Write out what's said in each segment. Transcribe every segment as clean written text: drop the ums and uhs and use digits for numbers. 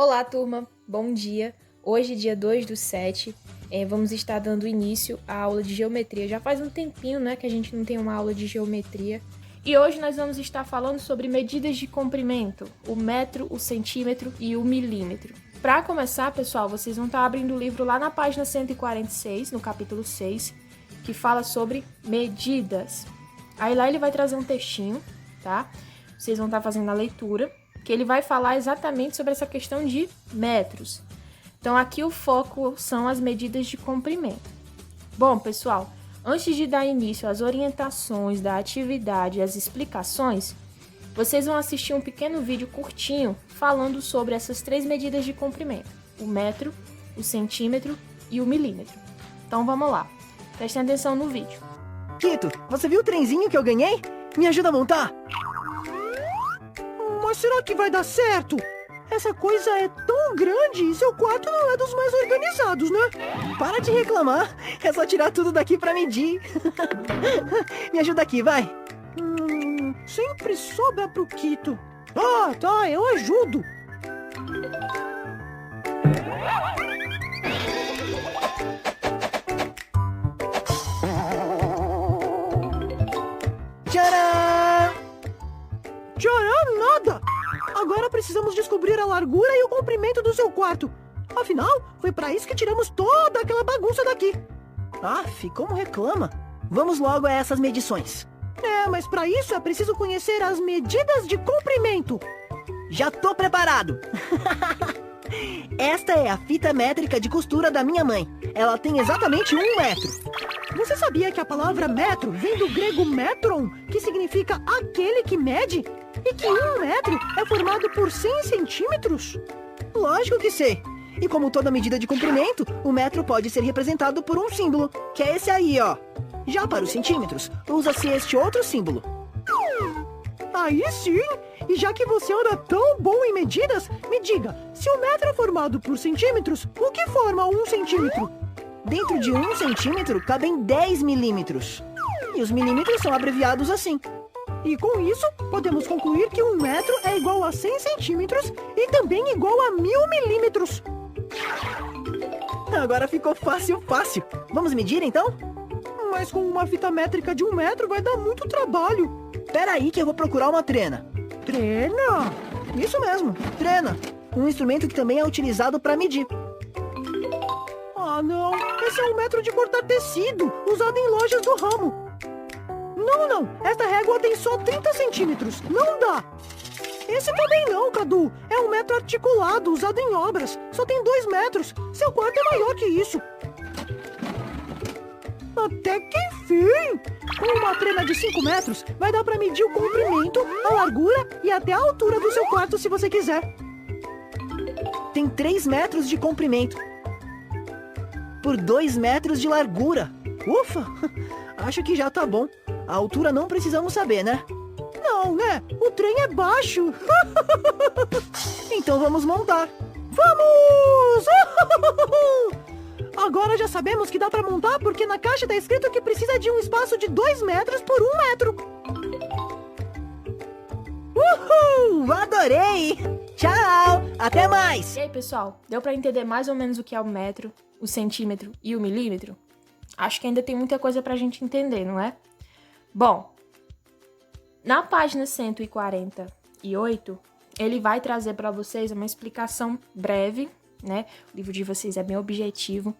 Olá, turma! Bom dia! Hoje, dia 2/7, vamos estar dando início à aula de geometria. Já faz um tempinho, né, que a gente não tem uma aula de geometria. E hoje nós vamos estar falando sobre medidas de comprimento, o metro, o centímetro e o milímetro. Para começar, pessoal, vocês vão estar abrindo o livro lá na página 146, no capítulo 6, que fala sobre medidas. Aí lá ele vai trazer um textinho, tá? Vocês vão estar fazendo a leitura, que ele vai falar exatamente sobre essa questão de metros. Então, aqui o foco são as medidas de comprimento. Bom, pessoal, antes de dar início às orientações da atividade e as explicações, vocês vão assistir um pequeno vídeo curtinho falando sobre essas três medidas de comprimento: o metro, o centímetro e o milímetro. Então, vamos lá. Prestem atenção no vídeo. Quito, você viu o trenzinho que eu ganhei? Me ajuda a montar? Mas será que vai dar certo? Essa coisa é tão grande e seu quarto não é dos mais organizados, né? Para de reclamar, é só tirar tudo daqui pra medir. Me ajuda aqui, vai. Sempre sobra pro Quito. Tá, eu ajudo. Tcharam! Tcharam nada! Agora precisamos descobrir a largura e o comprimento do seu quarto. Afinal, foi pra isso que tiramos toda aquela bagunça daqui. Como reclama. Vamos logo a essas medições. Mas pra isso é preciso conhecer as medidas de comprimento. Já tô preparado. Esta é a fita métrica de costura da minha mãe. Ela tem exatamente 1 metro. Você sabia que a palavra metro vem do grego metron, que significa aquele que mede? E que 1 metro é formado por 100 centímetros? Lógico que sei. E como toda medida de comprimento, o metro pode ser representado por um símbolo, que é esse aí, ó. Já para os centímetros, usa-se este outro símbolo. Aí sim! E já que você anda tão bom em medidas, me diga, se o metro é formado por centímetros, o que forma 1 centímetro? Dentro de 1 centímetro cabem 10 milímetros. E os milímetros são abreviados assim. E com isso, podemos concluir que 1 metro é igual a 100 centímetros e também igual a 1000 milímetros. Agora ficou fácil. Vamos medir então? Mas com uma fita métrica de 1 metro vai dar muito trabalho. Pera aí que eu vou procurar uma trena. Trena? Isso mesmo, trena. Um instrumento que também é utilizado para medir. Não. Esse é um metro de cortar tecido, usado em lojas do ramo. Não. Esta régua tem só 30 centímetros. Não dá. Esse também não, Cadu. É um metro articulado, usado em obras. Só tem 2 metros. Seu quarto é maior que isso. Até que enfim! Com uma trena de 5 metros, vai dar para medir o comprimento, a largura e até a altura do seu quarto, se você quiser. Tem 3 metros de comprimento por 2 metros de largura. Ufa! Acho que já tá bom. A altura não precisamos saber, né? Não, né? O trem é baixo. Então vamos montar. Vamos! Agora já sabemos que dá pra montar porque na caixa tá escrito que precisa de um espaço de 2 metros por 1 metro. Uhul! Adorei! Tchau! Até mais! E aí, pessoal, deu para entender mais ou menos o que é o metro, o centímetro e o milímetro? Acho que ainda tem muita coisa pra gente entender, não é? Bom, na página 148, ele vai trazer para vocês uma explicação breve, né? O livro de vocês é bem objetivo,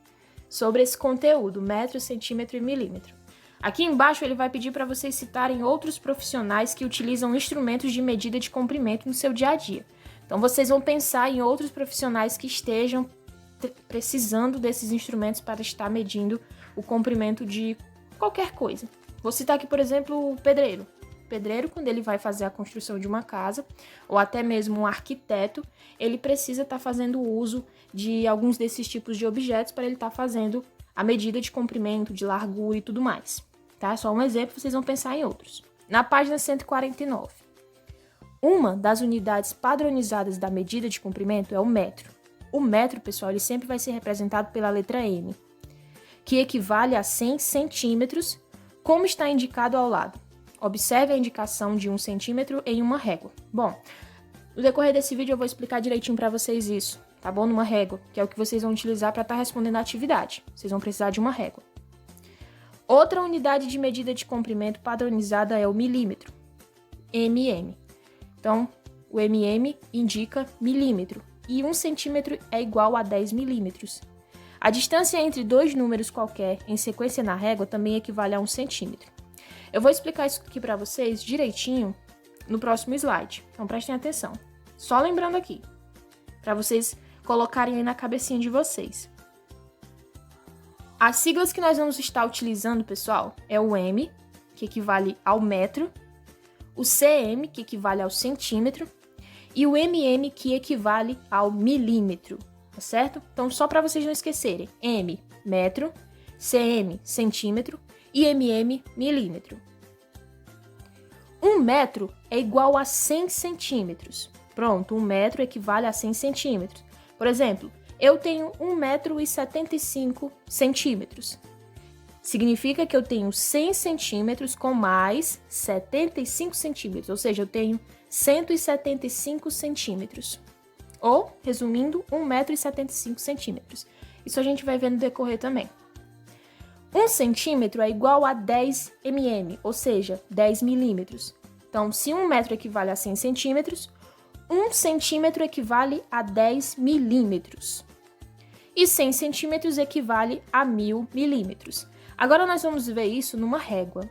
sobre esse conteúdo, metro, centímetro e milímetro. Aqui embaixo ele vai pedir para vocês citarem outros profissionais que utilizam instrumentos de medida de comprimento no seu dia a dia. Então vocês vão pensar em outros profissionais que estejam precisando desses instrumentos para estar medindo o comprimento de qualquer coisa. Vou citar aqui, por exemplo, o pedreiro. O pedreiro, quando ele vai fazer a construção de uma casa, ou até mesmo um arquiteto, ele precisa estar fazendo uso de alguns desses tipos de objetos para ele estar fazendo a medida de comprimento, de largura e tudo mais. Tá? Só um exemplo, vocês vão pensar em outros. Na página 149. Uma das unidades padronizadas da medida de comprimento é o metro. O metro, pessoal, ele sempre vai ser representado pela letra M, que equivale a 100 centímetros, como está indicado ao lado. Observe a indicação de 1 centímetro em uma régua. Bom, No decorrer desse vídeo eu vou explicar direitinho para vocês isso, tá bom? Numa régua, que é o que vocês vão utilizar para estar respondendo a atividade. Vocês vão precisar de uma régua. Outra unidade de medida de comprimento padronizada é o milímetro, mm. Então, o mm indica milímetro e 1 centímetro é igual a 10 milímetros. A distância entre dois números qualquer em sequência na régua também equivale a 1 centímetro. Eu vou explicar isso aqui para vocês direitinho no próximo slide, então prestem atenção. Só lembrando aqui, para vocês colocarem aí na cabecinha de vocês. As siglas que nós vamos estar utilizando, pessoal, é o M, que equivale ao metro, o cm, que equivale ao centímetro, e o mm, que equivale ao milímetro, tá certo? Então, só para vocês não esquecerem, M, metro, cm, centímetro e mm, milímetro. 1 metro é igual a 100 centímetros. Pronto, 1 metro equivale a 100 centímetros. Por exemplo, eu tenho 1,75 m. Significa que eu tenho 100 centímetros com mais 75 centímetros, ou seja, eu tenho 175 centímetros. Ou, resumindo, 1,75 m. Isso a gente vai ver no decorrer também. 1 centímetro é igual a 10 mm, ou seja, 10 milímetros. Então, se 1 metro equivale a 100 centímetros, 1 centímetro equivale a 10 milímetros. E 100 centímetros equivale a 1000 milímetros. Agora nós vamos ver isso numa régua.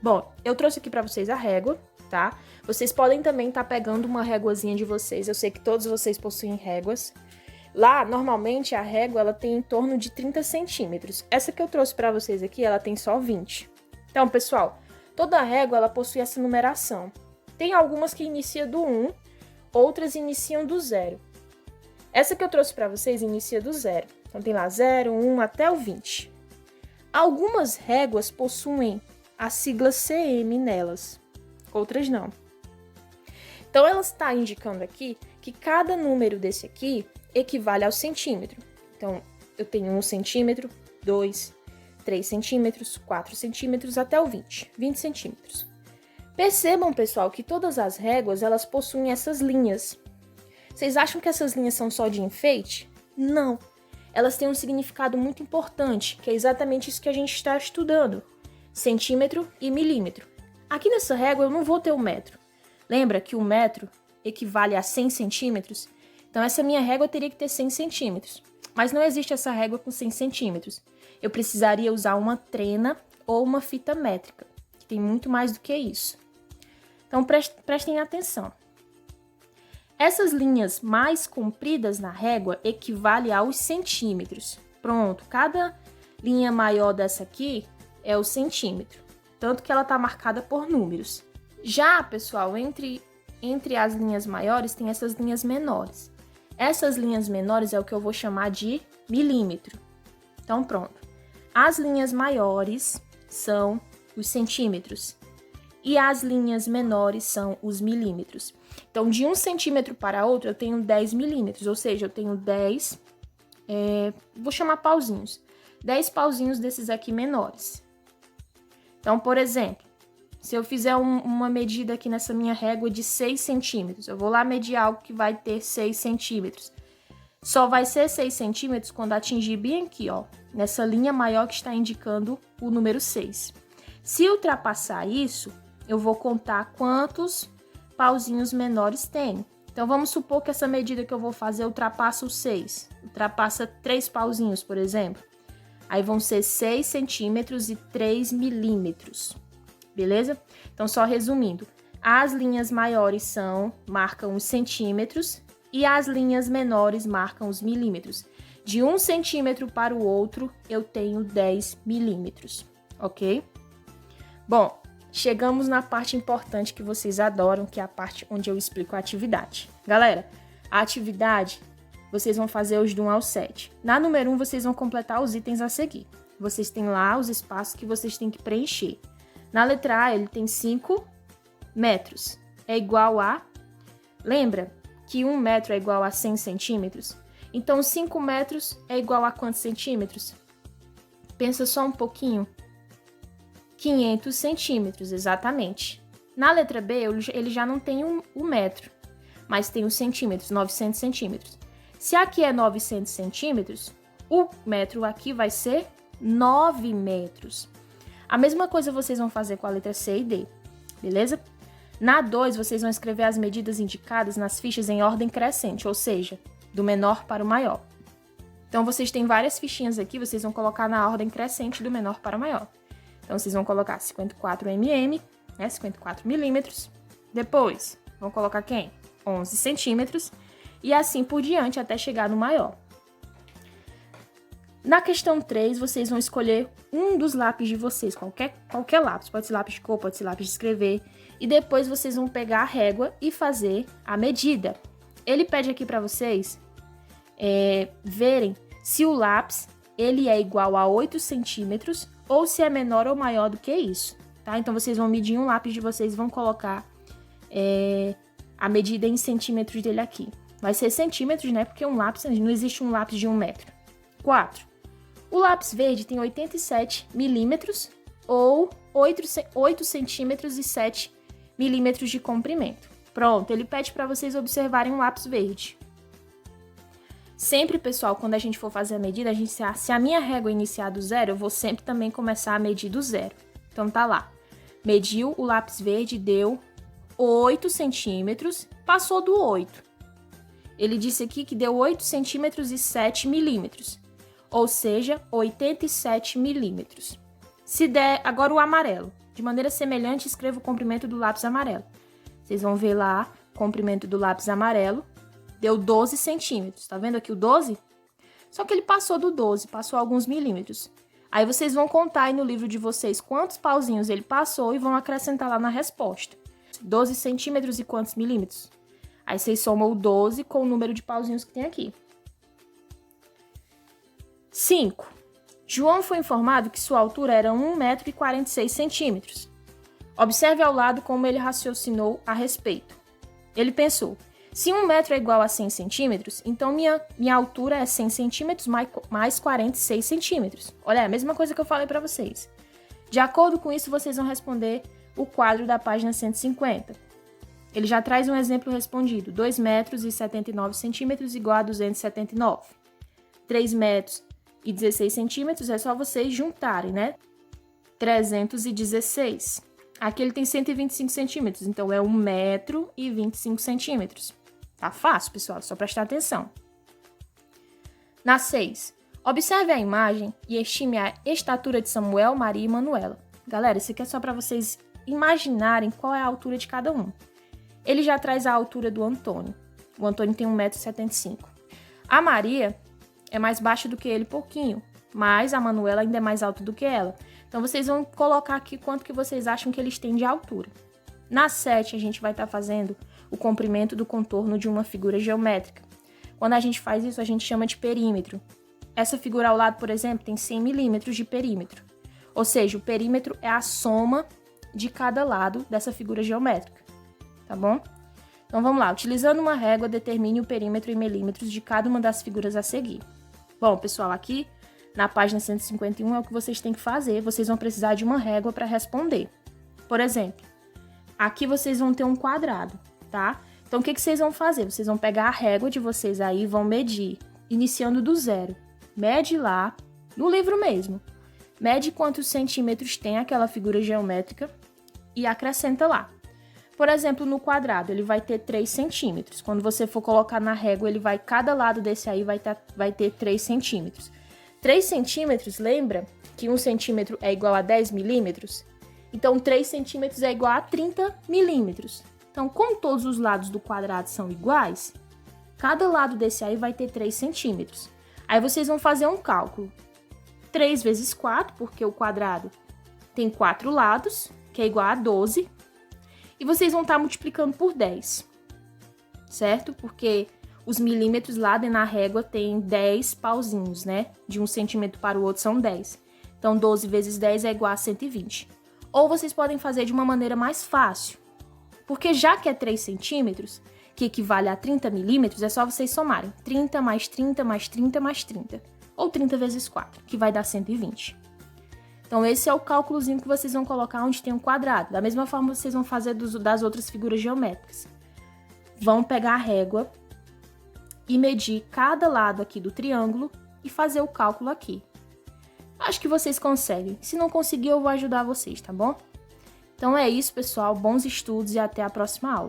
Bom, eu trouxe aqui para vocês a régua, tá? Vocês podem também estar pegando uma réguazinha de vocês. Eu sei que todos vocês possuem réguas. Lá, normalmente, a régua ela tem em torno de 30 centímetros. Essa que eu trouxe para vocês aqui, ela tem só 20. Então, pessoal, toda régua ela possui essa numeração. Tem algumas que iniciam do 1, outras iniciam do 0. Essa que eu trouxe para vocês inicia do 0. Então, tem lá 0, 1 até o 20. Algumas réguas possuem a sigla cm nelas, outras não. Então, ela está indicando aqui que cada número desse aqui equivale ao centímetro. Então, eu tenho 1 centímetro, 2, 3 centímetros, 4 centímetros até o 20 centímetros. Percebam, pessoal, que todas as réguas elas possuem essas linhas. Vocês acham que essas linhas são só de enfeite? Não. Elas têm um significado muito importante, que é exatamente isso que a gente está estudando. Centímetro e milímetro. Aqui nessa régua eu não vou ter o metro. Lembra que o metro equivale a 100 centímetros? Então essa minha régua teria que ter 100 centímetros. Mas não existe essa régua com 100 centímetros. Eu precisaria usar uma trena ou uma fita métrica, que tem muito mais do que isso. Então prestem atenção. Essas linhas mais compridas na régua equivalem aos centímetros. Pronto, cada linha maior dessa aqui é o centímetro. Tanto que ela está marcada por números. Já, pessoal, entre as linhas maiores tem essas linhas menores. Essas linhas menores é o que eu vou chamar de milímetro. Então, pronto. As linhas maiores são os centímetros. E as linhas menores são os milímetros. Então, de 1 centímetro para outro, eu tenho 10 milímetros. Ou seja, eu tenho 10, vou chamar pauzinhos. 10 pauzinhos desses aqui menores. Então, por exemplo, se eu fizer uma medida aqui nessa minha régua de 6 centímetros, eu vou lá medir algo que vai ter 6 centímetros. Só vai ser 6 centímetros quando atingir bem aqui, ó, nessa linha maior que está indicando o número 6. Se ultrapassar isso, eu vou contar quantos pauzinhos menores tem. Então, vamos supor que essa medida que eu vou fazer ultrapassa o 6. Ultrapassa 3 pauzinhos, por exemplo. Aí vão ser 6 centímetros e 3 milímetros. Beleza? Então, só resumindo. As linhas maiores marcam os centímetros e as linhas menores marcam os milímetros. De 1 centímetro para o outro, eu tenho 10 milímetros. Ok? Bom, chegamos na parte importante que vocês adoram, que é a parte onde eu explico a atividade. Galera, a atividade, vocês vão fazer os do 1 ao 7. Na número 1, vocês vão completar os itens a seguir. Vocês têm lá os espaços que vocês têm que preencher. Na letra A, ele tem 5 metros. É igual a... Lembra que 1 metro é igual a 100 centímetros? Então, 5 metros é igual a quantos centímetros? Pensa só um pouquinho. 500 centímetros, exatamente. Na letra B, ele já não tem um metro. mas tem os centímetros, 900 centímetros. Se aqui é 900 centímetros, o metro aqui vai ser 9 metros. A mesma coisa vocês vão fazer com a letra C e D, beleza? Na 2, vocês vão escrever as medidas indicadas nas fichas em ordem crescente, ou seja, do menor para o maior. Então, vocês têm várias fichinhas aqui, vocês vão colocar na ordem crescente do menor para o maior. Então, vocês vão colocar 54 mm, né, 54 milímetros. Depois, vão colocar quem? 11 centímetros. E assim por diante, até chegar no maior. Na questão 3, vocês vão escolher um dos lápis de vocês, qualquer lápis. Pode ser lápis de cor, pode ser lápis de escrever. E depois vocês vão pegar a régua e fazer a medida. Ele pede aqui para vocês verem se o lápis ele é igual a 8 centímetros ou se é menor ou maior do que isso, tá? Então, vocês vão medir um lápis de vocês e vão colocar a medida em centímetros dele aqui. Vai ser centímetros, né? Porque um lápis, não existe um lápis de 1 metro. 4. O lápis verde tem 87 milímetros ou 8 centímetros e 7 milímetros de comprimento. Pronto, ele pede para vocês observarem um lápis verde. Sempre, pessoal, quando a gente for fazer a medida, se a minha régua iniciar do zero, eu vou sempre também começar a medir do zero. Então, tá lá. Mediu o lápis verde, deu 8 centímetros, passou do 8. Ele disse aqui que deu 8 centímetros e 7 milímetros, ou seja, 87 milímetros. Se der, agora o amarelo. De maneira semelhante, escreva o comprimento do lápis amarelo. Vocês vão ver lá, o comprimento do lápis amarelo, deu 12 centímetros. Tá vendo aqui o 12? Só que ele passou do 12, passou alguns milímetros. Aí vocês vão contar aí no livro de vocês quantos pauzinhos ele passou e vão acrescentar lá na resposta. 12 centímetros e quantos milímetros? Aí vocês somam o 12 com o número de pauzinhos que tem aqui. 5. João foi informado que sua altura era 1,46 m. Observe ao lado como ele raciocinou a respeito. Ele pensou, se 1 metro é igual a 100 centímetros, então minha altura é 100 centímetros mais 46 centímetros. Olha, é a mesma coisa que eu falei para vocês. De acordo com isso, vocês vão responder o quadro da página 150. Ele já traz um exemplo respondido. 2 metros e 79 centímetros igual a 279. 3 metros e 16 centímetros é só vocês juntarem, né? 316. Aqui ele tem 125 centímetros, então é 1 metro e 25 centímetros. Tá fácil, pessoal, só prestar atenção. Na 6. Observe a imagem e estime a estatura de Samuel, Maria e Manuela. Galera, isso aqui é só para vocês imaginarem qual é a altura de cada um. Ele já traz a altura do Antônio. O Antônio tem 1,75 m. A Maria é mais baixa do que ele pouquinho, mas a Manuela ainda é mais alta do que ela. Então, vocês vão colocar aqui quanto que vocês acham que eles têm de altura. Na 7, a gente vai estar fazendo o comprimento do contorno de uma figura geométrica. Quando a gente faz isso, a gente chama de perímetro. Essa figura ao lado, por exemplo, tem 100 milímetros de perímetro. Ou seja, o perímetro é a soma de cada lado dessa figura geométrica. Tá bom? Então, vamos lá. Utilizando uma régua, determine o perímetro em milímetros de cada uma das figuras a seguir. Bom, pessoal, aqui na página 151 é o que vocês têm que fazer. Vocês vão precisar de uma régua para responder. Por exemplo, aqui vocês vão ter um quadrado, tá? Então, o que vocês vão fazer? Vocês vão pegar a régua de vocês aí e vão medir, iniciando do zero. Mede lá, no livro mesmo. Mede quantos centímetros tem aquela figura geométrica e acrescenta lá. Por exemplo, no quadrado, ele vai ter 3 centímetros. Quando você for colocar na régua, cada lado desse aí vai ter 3 centímetros. 3 centímetros, lembra que 1 centímetro é igual a 10 milímetros? Então, 3 centímetros é igual a 30 milímetros. Então, como todos os lados do quadrado são iguais, cada lado desse aí vai ter 3 centímetros. Aí, vocês vão fazer um cálculo. 3 vezes 4, porque o quadrado tem 4 lados, que é igual a 12. E vocês vão estar multiplicando por 10, certo? Porque os milímetros lá na régua tem 10 pauzinhos, né? De 1 centímetro para o outro são 10. Então, 12 vezes 10 é igual a 120. Ou vocês podem fazer de uma maneira mais fácil. Porque já que é 3 centímetros, que equivale a 30 milímetros, é só vocês somarem 30 mais 30 mais 30 mais 30. Ou 30 vezes 4, que vai dar 120. Então, esse é o cálculozinho que vocês vão colocar onde tem um quadrado. Da mesma forma, vocês vão fazer das outras figuras geométricas. vão pegar a régua e medir cada lado aqui do triângulo e fazer o cálculo aqui. Acho que vocês conseguem. Se não conseguir, eu vou ajudar vocês, tá bom? Então é isso, pessoal. Bons estudos e até a próxima aula.